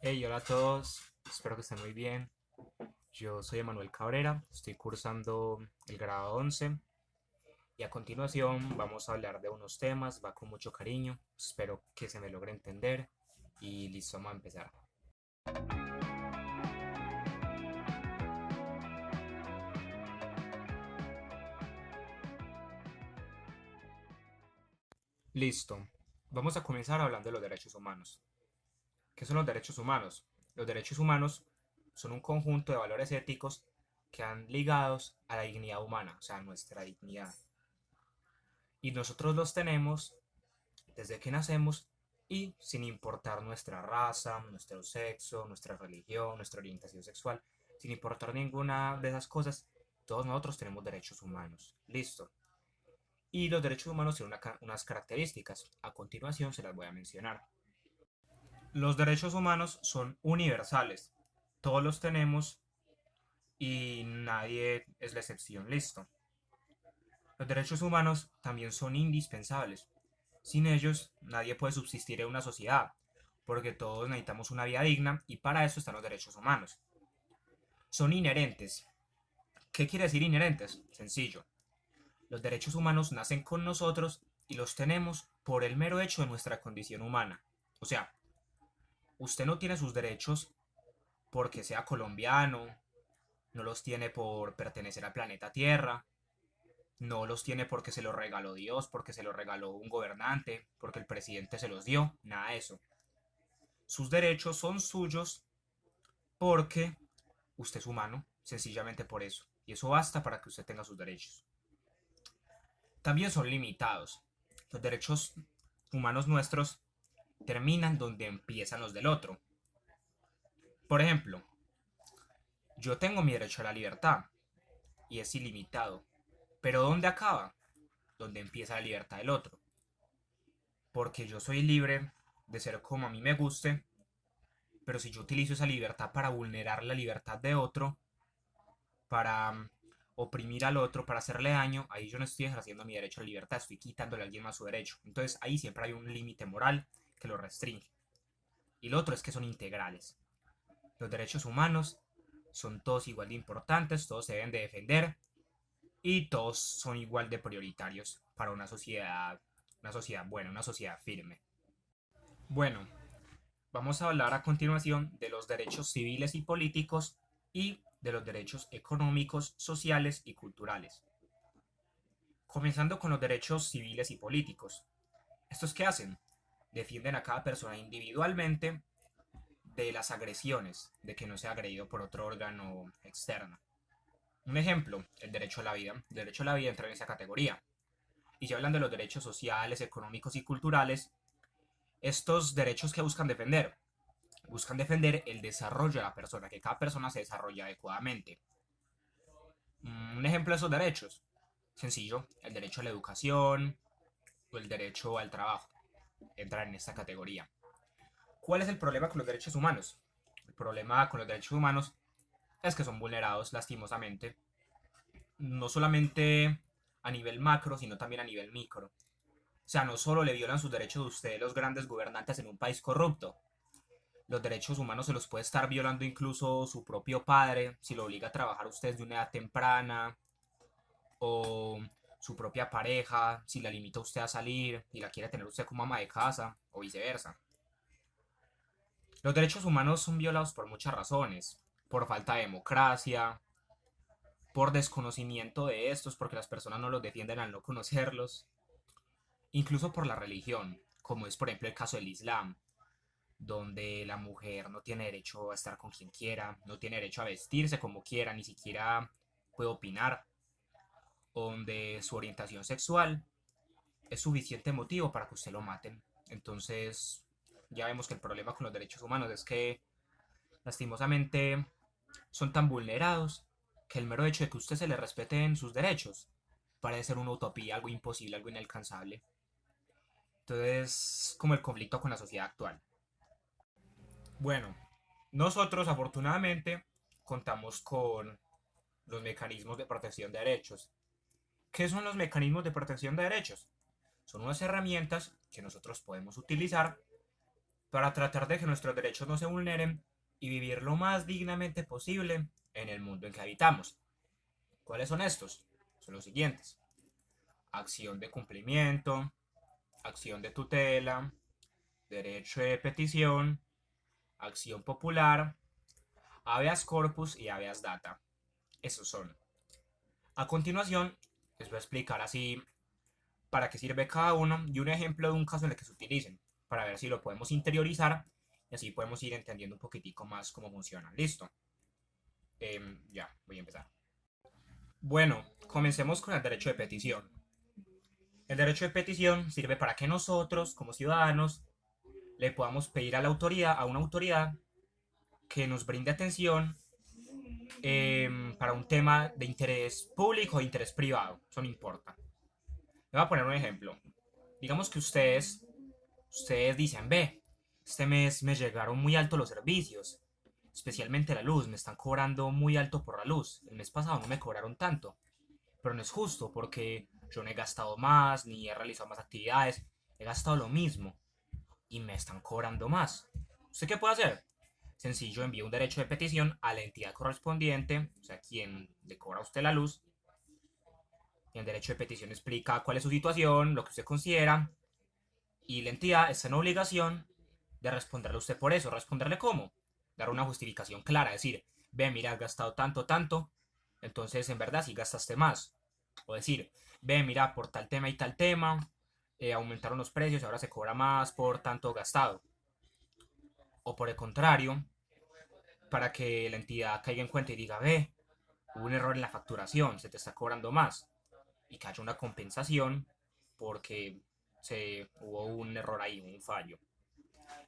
Hey, hola a todos, espero que estén muy bien. Yo soy Emanuel Cabrera, estoy cursando el grado 11 y a continuación vamos a hablar de unos temas, va con mucho cariño, espero que se me logre entender y listo, vamos a empezar. Listo, vamos a comenzar hablando de los derechos humanos. ¿Qué son los derechos humanos? Los derechos humanos son un conjunto de valores éticos que han ligados a la dignidad humana, o sea, a nuestra dignidad. Y nosotros los tenemos desde que nacemos y sin importar nuestra raza, nuestro sexo, nuestra religión, nuestra orientación sexual, sin importar ninguna de esas cosas, todos nosotros tenemos derechos humanos. Listo. Y los derechos humanos tienen unas características. A continuación se las voy a mencionar. Los derechos humanos son universales. Todos los tenemos y nadie es la excepción. Listo. Los derechos humanos también son indispensables. Sin ellos, nadie puede subsistir en una sociedad, porque todos necesitamos una vida digna y para eso están los derechos humanos. Son inherentes. ¿Qué quiere decir inherentes? Sencillo. Los derechos humanos nacen con nosotros y los tenemos por el mero hecho de nuestra condición humana. O sea, usted no tiene sus derechos porque sea colombiano, no los tiene por pertenecer al planeta Tierra, no los tiene porque se los regaló Dios, porque se los regaló un gobernante, porque el presidente se los dio, nada de eso. Sus derechos son suyos porque usted es humano, sencillamente por eso. Y eso basta para que usted tenga sus derechos. También son limitados. Los derechos humanos nuestros terminan donde empiezan los del otro. Por ejemplo, yo tengo mi derecho a la libertad y es ilimitado. Pero ¿dónde acaba? Donde empieza la libertad del otro. Porque yo soy libre de ser como a mí me guste, pero si yo utilizo esa libertad para vulnerar la libertad de otro, para oprimir al otro, para hacerle daño, ahí yo no estoy ejerciendo mi derecho a la libertad, estoy quitándole a alguien más su derecho. Entonces ahí siempre hay un límite moral que lo restringe. Y lo otro es que son integrales. Los derechos humanos son todos igual de importantes, todos se deben de defender y todos son igual de prioritarios para una sociedad buena, una sociedad firme. Bueno, vamos a hablar a continuación de los derechos civiles y políticos y de los derechos económicos, sociales y culturales. Comenzando con los derechos civiles y políticos. ¿Estos qué hacen? Defienden a cada persona individualmente de las agresiones, de que no sea agredido por otro órgano externo. Un ejemplo, el derecho a la vida. El derecho a la vida entra en esa categoría. Y si hablan de los derechos sociales, económicos y culturales, estos derechos que buscan defender el desarrollo de la persona, que cada persona se desarrolle adecuadamente. Un ejemplo de esos derechos, sencillo, el derecho a la educación o el derecho al trabajo entran en esta categoría. ¿Cuál es el problema con los derechos humanos? El problema con los derechos humanos es que son vulnerados lastimosamente, no solamente a nivel macro, sino también a nivel micro. O sea, no solo le violan sus derechos a ustedes los grandes gobernantes en un país corrupto, los derechos humanos se los puede estar violando incluso su propio padre si lo obliga a trabajar usted desde una edad temprana, o su propia pareja si la limita usted a salir y la quiere tener usted como ama de casa, o viceversa. Los derechos humanos son violados por muchas razones, por falta de democracia, por desconocimiento de estos, porque las personas no los defienden al no conocerlos, incluso por la religión, como es por ejemplo el caso del Islam, donde la mujer no tiene derecho a estar con quien quiera, no tiene derecho a vestirse como quiera, ni siquiera puede opinar, donde su orientación sexual es suficiente motivo para que usted lo maten. Entonces, ya vemos que el problema con los derechos humanos es que lastimosamente son tan vulnerados que el mero hecho de que usted se le respeten sus derechos parece ser una utopía, algo imposible, algo inalcanzable. Entonces, como el conflicto con la sociedad actual. Bueno, nosotros afortunadamente contamos con los mecanismos de protección de derechos. ¿Qué son los mecanismos de protección de derechos? Son unas herramientas que nosotros podemos utilizar para tratar de que nuestros derechos no se vulneren y vivir lo más dignamente posible en el mundo en que habitamos. ¿Cuáles son estos? Son los siguientes: acción de cumplimiento, acción de tutela, derecho de petición, acción popular, habeas corpus y habeas data. Esos son. A continuación, les voy a explicar así para qué sirve cada uno y un ejemplo de un caso en el que se utilicen, para ver si lo podemos interiorizar y así podemos ir entendiendo un poquitico más cómo funcionan. ¿Listo? Ya, voy a empezar. Bueno, comencemos con el derecho de petición. El derecho de petición sirve para que nosotros, como ciudadanos, le podamos pedir a la autoridad, a una autoridad, que nos brinde atención para un tema de interés público o de interés privado. Eso no importa. Le voy a poner un ejemplo. Digamos que ustedes dicen, ve, este mes me llegaron muy altos los servicios, especialmente la luz, me están cobrando muy alto por la luz. El mes pasado no me cobraron tanto, pero no es justo porque yo no he gastado más ni he realizado más actividades, he gastado lo mismo y me están cobrando más. ¿Usted qué puede hacer? Sencillo, envía un derecho de petición a la entidad correspondiente, o sea, quien le cobra a usted la luz. Y el derecho de petición explica cuál es su situación, lo que usted considera, y la entidad está en obligación de responderle a usted por eso. ¿Responderle cómo? Dar una justificación clara, decir, ve, mira, has gastado tanto, tanto, entonces en verdad sí gastaste más. O decir, ve, mira, por tal tema y tal tema, aumentaron los precios y ahora se cobra más por tanto gastado. O por el contrario, para que la entidad caiga en cuenta y diga, ve, hubo un error en la facturación, se te está cobrando más, y que haya una compensación porque hubo un error ahí, un fallo.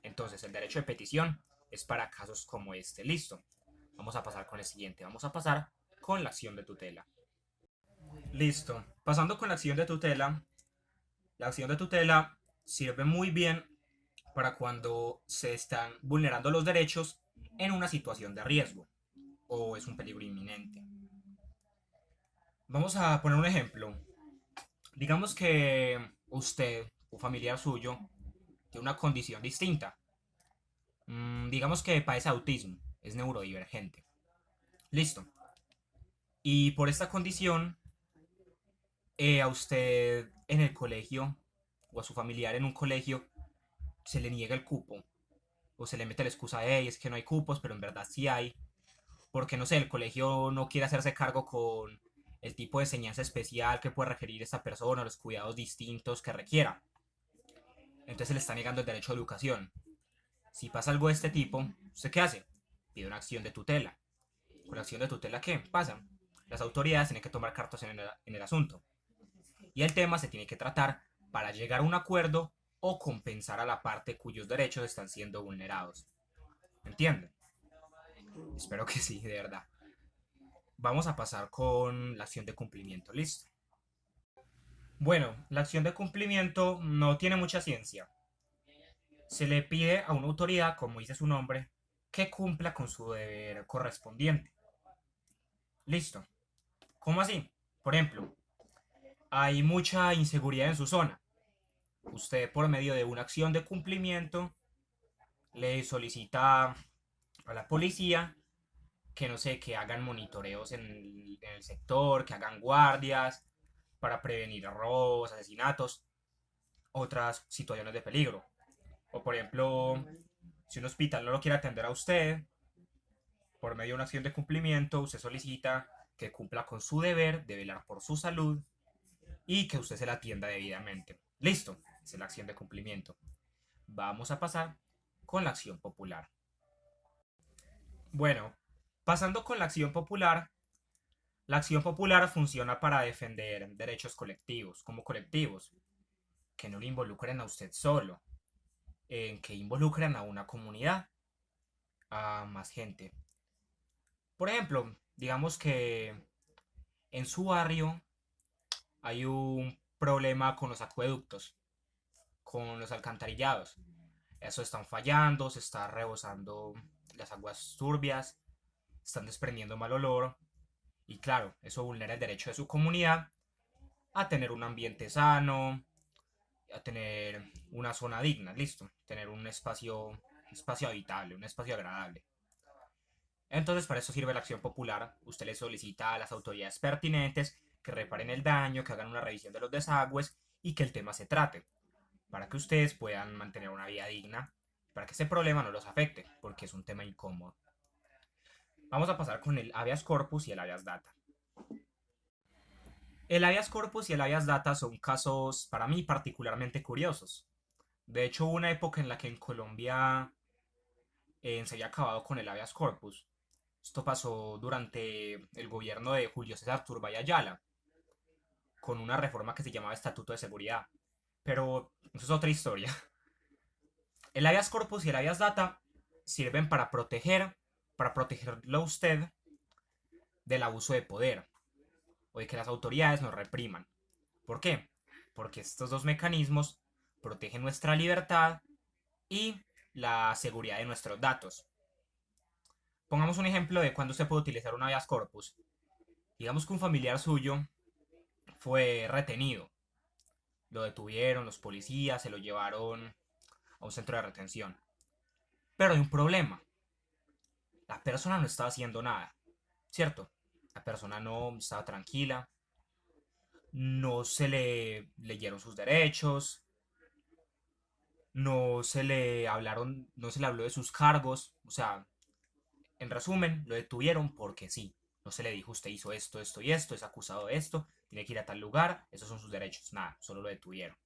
Entonces, el derecho de petición es para casos como este. Listo. Vamos a pasar con el siguiente. Vamos a pasar con la acción de tutela. Listo. Pasando con la acción de tutela sirve muy bien para cuando se están vulnerando los derechos en una situación de riesgo o es un peligro inminente. Vamos a poner un ejemplo. Digamos que usted o familiar suyo tiene una condición distinta. Digamos que padece autismo, es neurodivergente. Listo. Y por esta condición, a usted en el colegio o a su familiar en un colegio se le niega el cupo o se le mete la excusa de, hey, es que no hay cupos, pero en verdad sí hay, porque no sé, el colegio no quiere hacerse cargo con el tipo de enseñanza especial que puede requerir esta persona, los cuidados distintos que requiera. Entonces se le está negando el derecho a educación. Si pasa algo de este tipo, ¿usted qué hace? Pide una acción de tutela. ¿Con la acción de tutela qué pasa? Las autoridades tienen que tomar cartas en el asunto. Y el tema se tiene que tratar para llegar a un acuerdo o compensar a la parte cuyos derechos están siendo vulnerados. ¿Entienden? Espero que sí, de verdad. Vamos a pasar con la acción de cumplimiento. ¿Listo? Bueno, la acción de cumplimiento no tiene mucha ciencia. Se le pide a una autoridad, como dice su nombre, que cumpla con su deber correspondiente. Listo. ¿Cómo así? Por ejemplo, hay mucha inseguridad en su zona. Usted, por medio de una acción de cumplimiento, le solicita a la policía que no sé, que hagan monitoreos en el sector, que hagan guardias para prevenir robos, asesinatos, otras situaciones de peligro. O por ejemplo, si un hospital no lo quiere atender a usted, por medio de una acción de cumplimiento, usted solicita que cumpla con su deber de velar por su salud y que usted se la atienda debidamente. Listo, esa es la acción de cumplimiento. Vamos a pasar con la acción popular. Bueno, pasando con la acción popular funciona para defender derechos colectivos, como colectivos, que no le involucren a usted solo, en que involucren a una comunidad, a más gente. Por ejemplo, digamos que en su barrio hay un problema con los acueductos, con los alcantarillados. Eso están fallando, se está rebosando las aguas turbias, están desprendiendo mal olor y claro, eso vulnera el derecho de su comunidad a tener un ambiente sano, a tener una zona digna, listo, tener un espacio habitable, un espacio agradable. Entonces, para eso sirve la acción popular. Usted le solicita a las autoridades pertinentes que reparen el daño, que hagan una revisión de los desagües y que el tema se trate, para que ustedes puedan mantener una vida digna, para que ese problema no los afecte, porque es un tema incómodo. Vamos a pasar con el habeas corpus y el habeas data. El habeas corpus y el habeas data son casos para mí particularmente curiosos. De hecho, hubo una época en la que en Colombia se había acabado con el habeas corpus. Esto pasó durante el gobierno de Julio César Turbay Ayala, con una reforma que se llamaba Estatuto de Seguridad. Pero eso es otra historia. El habeas corpus y el habeas data sirven para protegerlo a usted del abuso de poder o de que las autoridades nos repriman. ¿Por qué? Porque estos dos mecanismos protegen nuestra libertad y la seguridad de nuestros datos. Pongamos un ejemplo de cuándo se puede utilizar un habeas corpus. Digamos que un familiar suyo fue retenido. Lo detuvieron los policías, se lo llevaron a un centro de retención. Pero hay un problema. La persona no estaba haciendo nada, ¿cierto? La persona no estaba tranquila, no se le leyeron sus derechos, no se le habló de sus cargos, o sea, en resumen, lo detuvieron porque sí. No se le dijo usted hizo esto, esto y esto, es acusado de esto, tiene que ir a tal lugar, esos son sus derechos, nada, solo lo detuvieron.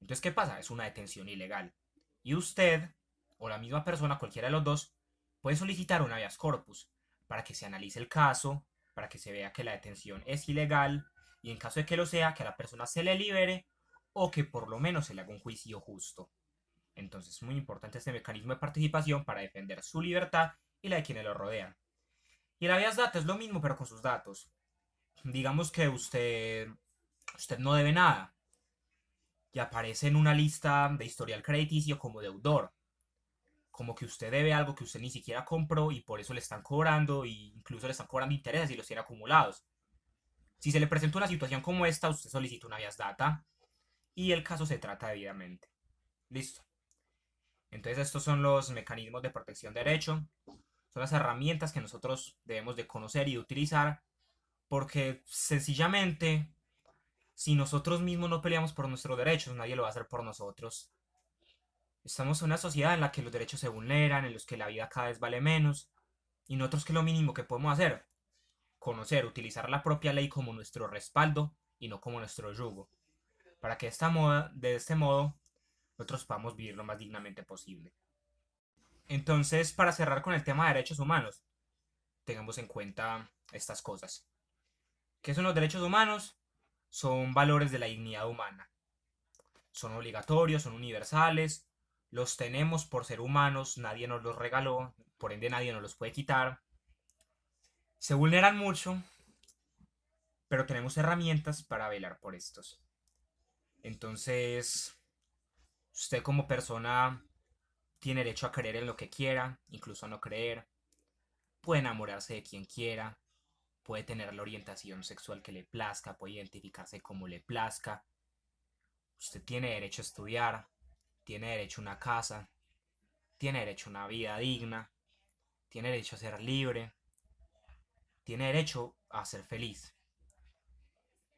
Entonces, ¿qué pasa? Es una detención ilegal. Y usted, o la misma persona, cualquiera de los dos, puede solicitar un habeas corpus para que se analice el caso, para que se vea que la detención es ilegal y en caso de que lo sea, que a la persona se le libere o que por lo menos se le haga un juicio justo. Entonces es muy importante este mecanismo de participación para defender su libertad y la de quienes lo rodean. Y el habeas data es lo mismo pero con sus datos. Digamos que usted no debe nada y aparece en una lista de historial crediticio como deudor. Como que usted debe algo que usted ni siquiera compró y por eso le están cobrando e incluso le están cobrando intereses y los tiene acumulados. Si se le presenta una situación como esta, usted solicita una habeas data y el caso se trata debidamente. Listo. Entonces estos son los mecanismos de protección de derecho. Son las herramientas que nosotros debemos de conocer y de utilizar porque sencillamente si nosotros mismos no peleamos por nuestros derechos, nadie lo va a hacer por nosotros. Estamos en una sociedad en la que los derechos se vulneran, en los que la vida cada vez vale menos, y nosotros que es lo mínimo que podemos hacer, conocer, utilizar la propia ley como nuestro respaldo y no como nuestro yugo, para que de este modo nosotros podamos vivir lo más dignamente posible. Entonces, para cerrar con el tema de derechos humanos, tengamos en cuenta estas cosas. ¿Qué son los derechos humanos? Son valores de la dignidad humana. Son obligatorios, son universales, los tenemos por ser humanos, nadie nos los regaló, por ende nadie nos los puede quitar. Se vulneran mucho, pero tenemos herramientas para velar por estos. Entonces, usted como persona tiene derecho a creer en lo que quiera, incluso a no creer. Puede enamorarse de quien quiera, puede tener la orientación sexual que le plazca, puede identificarse como le plazca. Usted tiene derecho a estudiar, tiene derecho a una casa, tiene derecho a una vida digna, tiene derecho a ser libre, tiene derecho a ser feliz.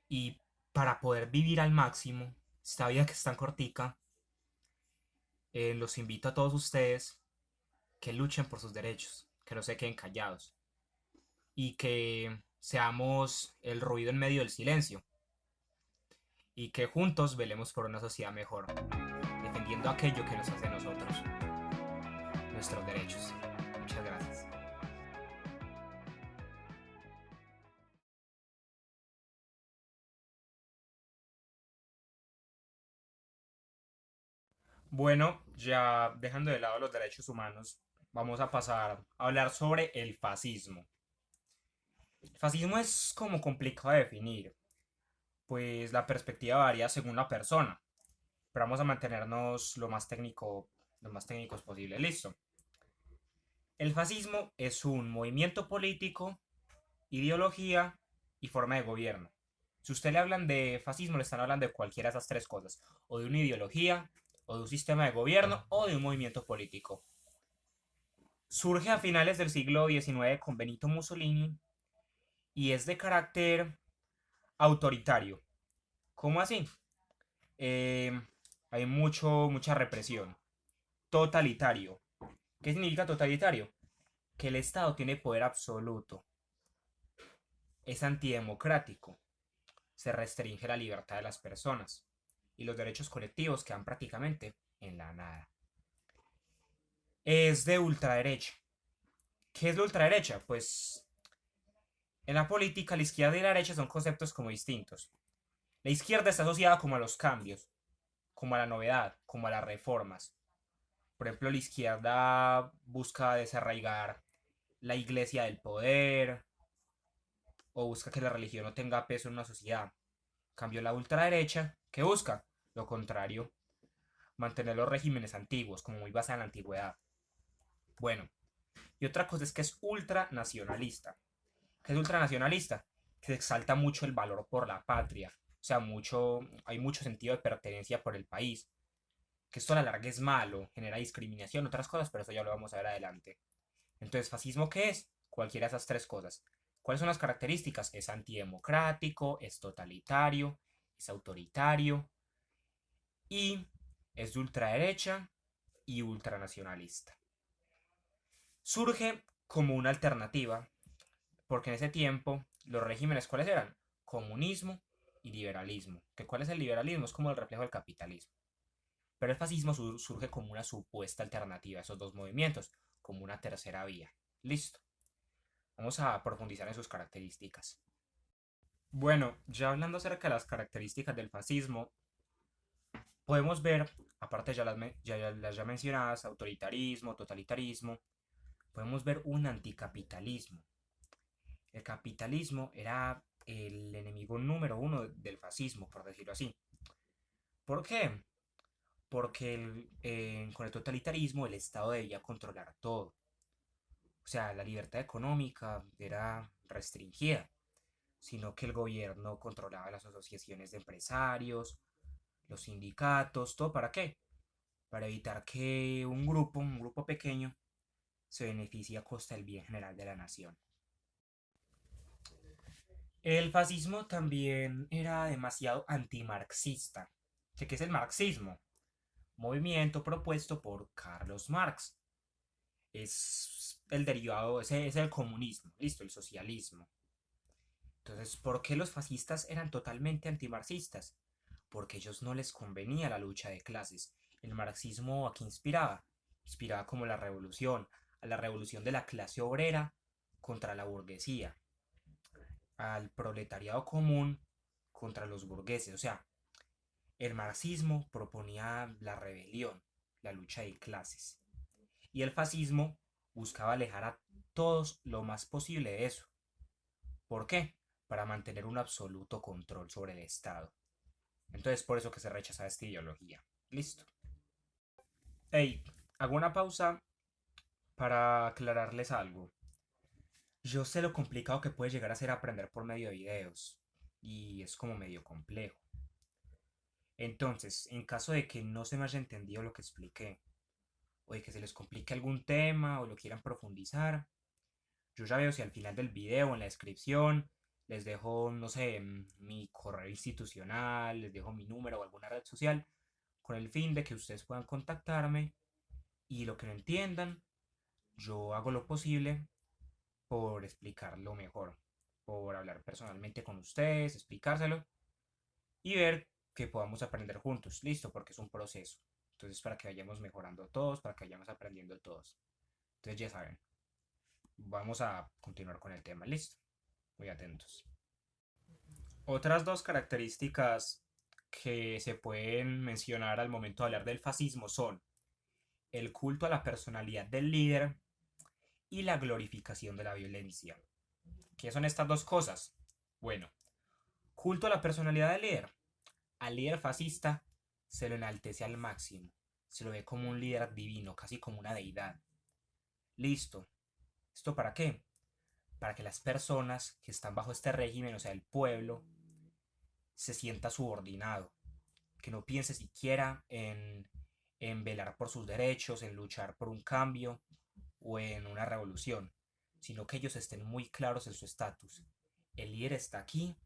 Y para poder vivir al máximo esta vida que es tan cortica, los invito a todos ustedes que luchen por sus derechos, que no se queden callados y que seamos el ruido en medio del silencio y que juntos velemos por una sociedad mejor, defendiendo aquello que nos hace a nosotros, nuestros derechos. Muchas gracias. Bueno, ya dejando de lado los derechos humanos, vamos a pasar a hablar sobre el fascismo. El fascismo es como complicado de definir, pues la perspectiva varía según la persona, pero vamos a mantenernos lo más técnicos posible. Listo. El fascismo es un movimiento político, ideología y forma de gobierno. Si usted le hablan de fascismo, le están hablando de cualquiera de esas tres cosas, o de una ideología, o de un sistema de gobierno, o de un movimiento político. Surge a finales del siglo XIX con Benito Mussolini y es de carácter autoritario. ¿Cómo así? Eh, Hay mucha represión. Totalitario. ¿Qué significa totalitario? Que el Estado tiene poder absoluto. Es antidemocrático. Se restringe la libertad de las personas. Y los derechos colectivos quedan prácticamente en la nada. Es de ultraderecha. ¿Qué es la ultraderecha? Pues en la política la izquierda y la derecha son conceptos como distintos. La izquierda está asociada como a los cambios, como a la novedad, como a las reformas. Por ejemplo, la izquierda busca desarraigar la iglesia del poder o busca que la religión no tenga peso en una sociedad. En cambio, la ultraderecha, ¿qué busca? Lo contrario, mantener los regímenes antiguos, como muy basada en la antigüedad. Bueno, y otra cosa es que es ultranacionalista. ¿Qué es ultranacionalista? Que se exalta mucho el valor por la patria. O sea, hay mucho sentido de pertenencia por el país. Que esto a la larga es malo, genera discriminación, otras cosas, pero eso ya lo vamos a ver adelante. Entonces, ¿fascismo qué es? Cualquiera de esas tres cosas. ¿Cuáles son las características? Es antidemocrático, es totalitario, es autoritario y es de ultraderecha y ultranacionalista. Surge como una alternativa porque en ese tiempo los regímenes ¿cuáles eran? Comunismo y liberalismo. ¿Que ¿Cuál es el liberalismo? Es como el reflejo del capitalismo. Pero el fascismo surge como una supuesta alternativa a esos dos movimientos, como una tercera vía. Listo. Vamos a profundizar en sus características. Bueno, ya hablando acerca de las características del fascismo, podemos ver, aparte las ya mencionadas, autoritarismo, totalitarismo, podemos ver un anticapitalismo. El capitalismo era el enemigo número uno del fascismo, por decirlo así. ¿Por qué? Porque con el totalitarismo el Estado debía controlar todo. O sea, la libertad económica era restringida, sino que el gobierno controlaba las asociaciones de empresarios, los sindicatos, todo para qué? Para evitar que un grupo pequeño, se beneficie a costa del bien general de la nación. El fascismo también era demasiado antimarxista. ¿Qué es el marxismo? Movimiento propuesto por Carlos Marx. Es el derivado, es el comunismo, listo, el socialismo. Entonces, ¿por qué los fascistas eran totalmente antimarxistas? Porque a ellos no les convenía la lucha de clases. El marxismo ¿a qué inspiraba? Inspiraba como a la revolución de la clase obrera contra la burguesía, al proletariado común contra los burgueses. O sea, el marxismo proponía la rebelión, la lucha de clases. Y el fascismo buscaba alejar a todos lo más posible de eso. ¿Por qué? Para mantener un absoluto control sobre el Estado. Entonces, por eso que se rechaza esta ideología. Listo. Hey, hago una pausa para aclararles algo. Yo sé lo complicado que puede llegar a ser aprender por medio de videos. Y es como medio complejo. Entonces, en caso de que no se me haya entendido lo que expliqué, o de que se les complique algún tema o lo quieran profundizar, yo ya veo si al final del video, en la descripción, les dejo, no sé, mi correo institucional, les dejo mi número o alguna red social, con el fin de que ustedes puedan contactarme y lo que no entiendan, yo hago lo posible por explicarlo mejor, por hablar personalmente con ustedes, explicárselo y ver que podamos aprender juntos, listo, porque es un proceso. Entonces, para que vayamos mejorando todos, para que vayamos aprendiendo todos. Entonces, ya saben, vamos a continuar con el tema, listo. Muy atentos. Otras dos características que se pueden mencionar al momento de hablar del fascismo son el culto a la personalidad del líder y la glorificación de la violencia. ¿Qué son estas dos cosas? Bueno, culto a la personalidad del líder. Al líder fascista se lo enaltece al máximo, se lo ve como un líder divino, casi como una deidad. Listo. ¿Esto para qué? Para que las personas que están bajo este régimen, o sea, el pueblo, se sienta subordinado, que no piense siquiera en velar por sus derechos, en luchar por un cambio o en una revolución, sino que ellos estén muy claros en su estatus. El líder está aquí,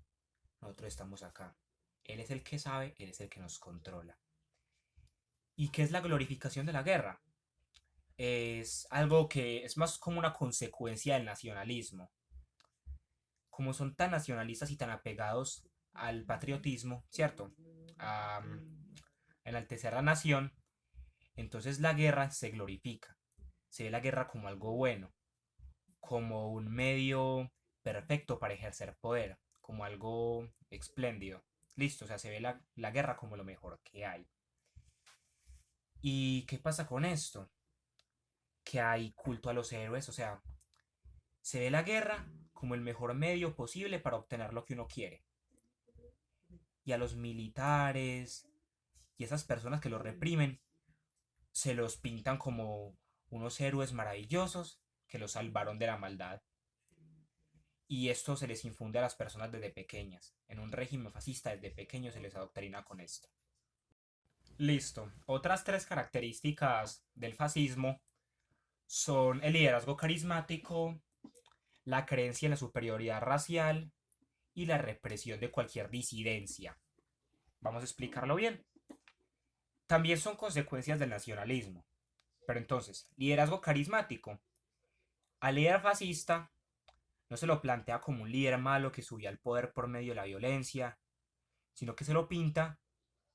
nosotros estamos acá. Él es el que sabe, él es el que nos controla. ¿Y qué es la glorificación de la guerra? Es algo que es más como una consecuencia del nacionalismo. Como son tan nacionalistas y tan apegados al patriotismo, ¿cierto? A enaltecer la nación, entonces la guerra se glorifica. Se ve la guerra como algo bueno, como un medio perfecto para ejercer poder, como algo espléndido. Listo, o sea, se ve la guerra como lo mejor que hay. ¿Y qué pasa con esto? Que hay culto a los héroes, o sea, se ve la guerra como el mejor medio posible para obtener lo que uno quiere. Y a los militares y esas personas que los reprimen se los pintan como unos héroes maravillosos que los salvaron de la maldad. Y esto se les infunde a las personas desde pequeñas. En un régimen fascista desde pequeños se les adoctrina con esto. Listo. Otras tres características del fascismo son el liderazgo carismático, la creencia en la superioridad racial y la represión de cualquier disidencia. Vamos a explicarlo bien. También son consecuencias del nacionalismo. Pero entonces, liderazgo carismático. Al líder fascista no se lo plantea como un líder malo que subía al poder por medio de la violencia, sino que se lo pinta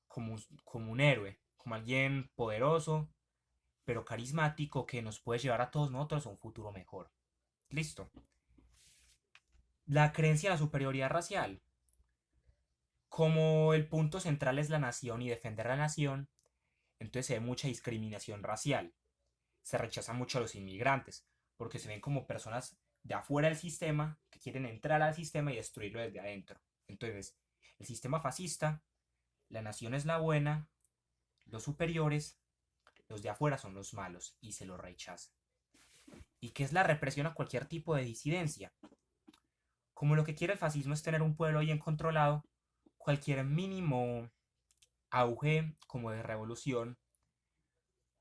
como un héroe, como alguien poderoso, pero carismático que nos puede llevar a todos nosotros a un futuro mejor. Listo. La creencia en la superioridad racial. Como el punto central es la nación y defender la nación, entonces se ve mucha discriminación racial. Se rechaza mucho a los inmigrantes, porque se ven como personas de afuera del sistema que quieren entrar al sistema y destruirlo desde adentro. Entonces, el sistema fascista, la nación es la buena, los superiores, los de afuera son los malos y se los rechaza. ¿Y qué es la represión a cualquier tipo de disidencia? Como lo que quiere el fascismo es tener un pueblo bien controlado, cualquier mínimo auge como de revolución,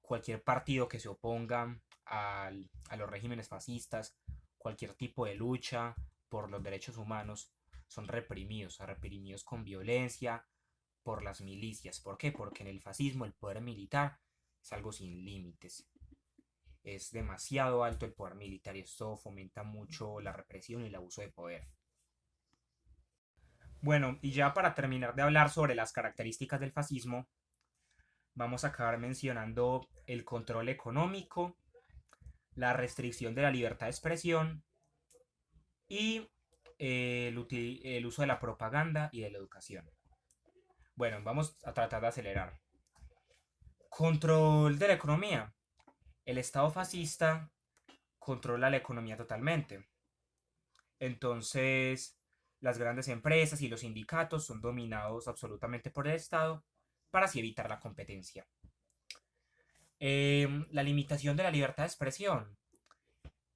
cualquier partido que se oponga a los regímenes fascistas, cualquier tipo de lucha por los derechos humanos, son reprimidos con violencia por las milicias. ¿Por qué? Porque en el fascismo el poder militar es algo sin límites. Es demasiado alto el poder militar y esto fomenta mucho la represión y el abuso de poder. Bueno, y ya para terminar de hablar sobre las características del fascismo, vamos a acabar mencionando el control económico, la restricción de la libertad de expresión y el uso de la propaganda y de la educación. Bueno, vamos a tratar de acelerar. Control de la economía. El Estado fascista controla la economía totalmente. Entonces, las grandes empresas y los sindicatos son dominados absolutamente por el Estado para así evitar la competencia. La limitación de la libertad de expresión.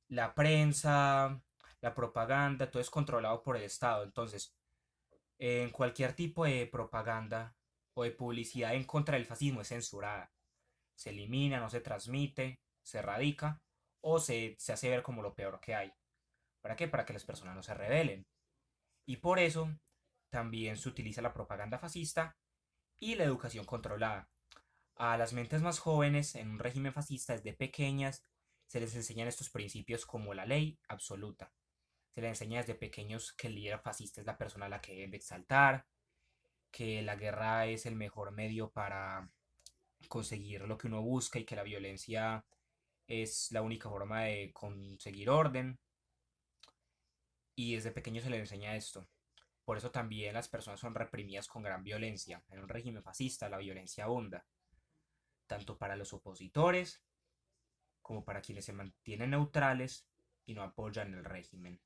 La prensa, la propaganda, todo es controlado por el Estado. Entonces, en cualquier tipo de propaganda o de publicidad en contra del fascismo es censurada. Se elimina, no se transmite, se erradica o se hace ver como lo peor que hay. ¿Para qué? Para que las personas no se rebelen. Y por eso también se utiliza la propaganda fascista y la educación controlada. A las mentes más jóvenes en un régimen fascista desde pequeñas se les enseñan estos principios como la ley absoluta. Se les enseña desde pequeños que el líder fascista es la persona a la que deben de exaltar, que la guerra es el mejor medio para conseguir lo que uno busca y que la violencia es la única forma de conseguir orden. Y desde pequeño se les enseña esto. Por eso también las personas son reprimidas con gran violencia. En un régimen fascista la violencia abunda, tanto para los opositores como para quienes se mantienen neutrales y no apoyan el régimen.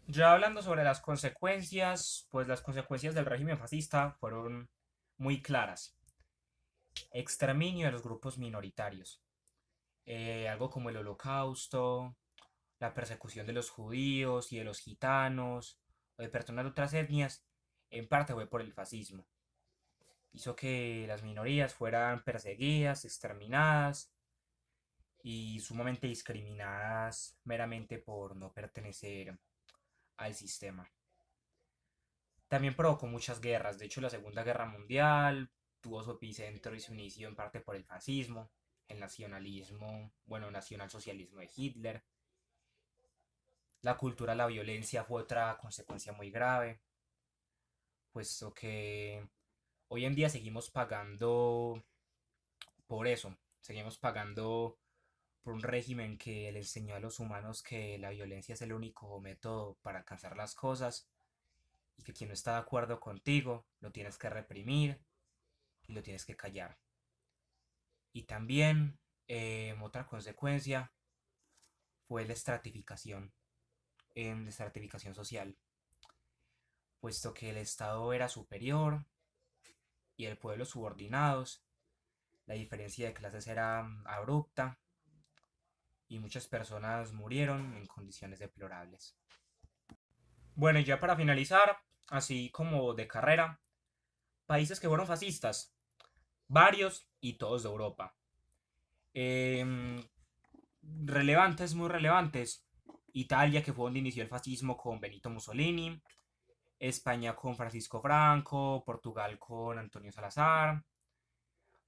Ya hablando sobre las consecuencias, pues las consecuencias del régimen fascista fueron muy claras. Exterminio de los grupos minoritarios. Algo como el holocausto, la persecución de los judíos y de los gitanos, o de personas de otras etnias, En parte fue por el fascismo. Hizo que las minorías fueran perseguidas, exterminadas y sumamente discriminadas meramente por no pertenecer al sistema. También provocó muchas guerras. De hecho, la Segunda Guerra Mundial tuvo su epicentro y su inicio en parte por el fascismo, el nacionalismo, bueno, nacionalsocialismo de Hitler. La cultura de la violencia fue otra consecuencia muy grave, puesto que hoy en día seguimos pagando por eso. Seguimos pagando por un régimen que le enseñó a los humanos que la violencia es el único método para alcanzar las cosas y que quien no está de acuerdo contigo lo tienes que reprimir y lo tienes que callar. Y también otra consecuencia fue la estratificación social, puesto que el Estado era superior y el pueblo subordinados, la diferencia de clases era abrupta y muchas personas murieron en condiciones deplorables. Bueno, y ya para finalizar, así como de carrera, países que fueron fascistas, varios y todos de Europa. Eh, Relevantes, muy relevantes. Italia, que fue donde inició el fascismo con Benito Mussolini. España con Francisco Franco. Portugal con Antonio Salazar.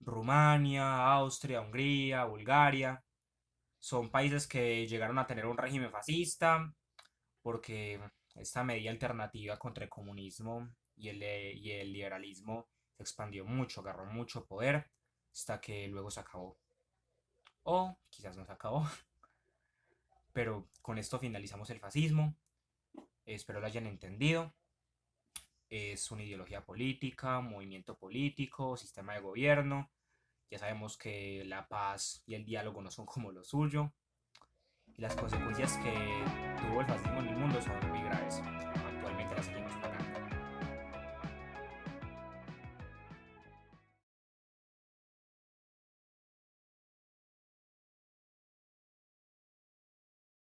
Rumania, Austria, Hungría, Bulgaria. Son países que llegaron a tener un régimen fascista porque esta medida alternativa contra el comunismo y el liberalismo se expandió mucho, agarró mucho poder hasta que luego se acabó. O quizás no se acabó. Pero con esto finalizamos el fascismo. Espero lo hayan entendido. Es una ideología política, movimiento político, sistema de gobierno. Ya sabemos que la paz y el diálogo no son como lo suyo. Y las consecuencias que tuvo el fascismo en el mundo son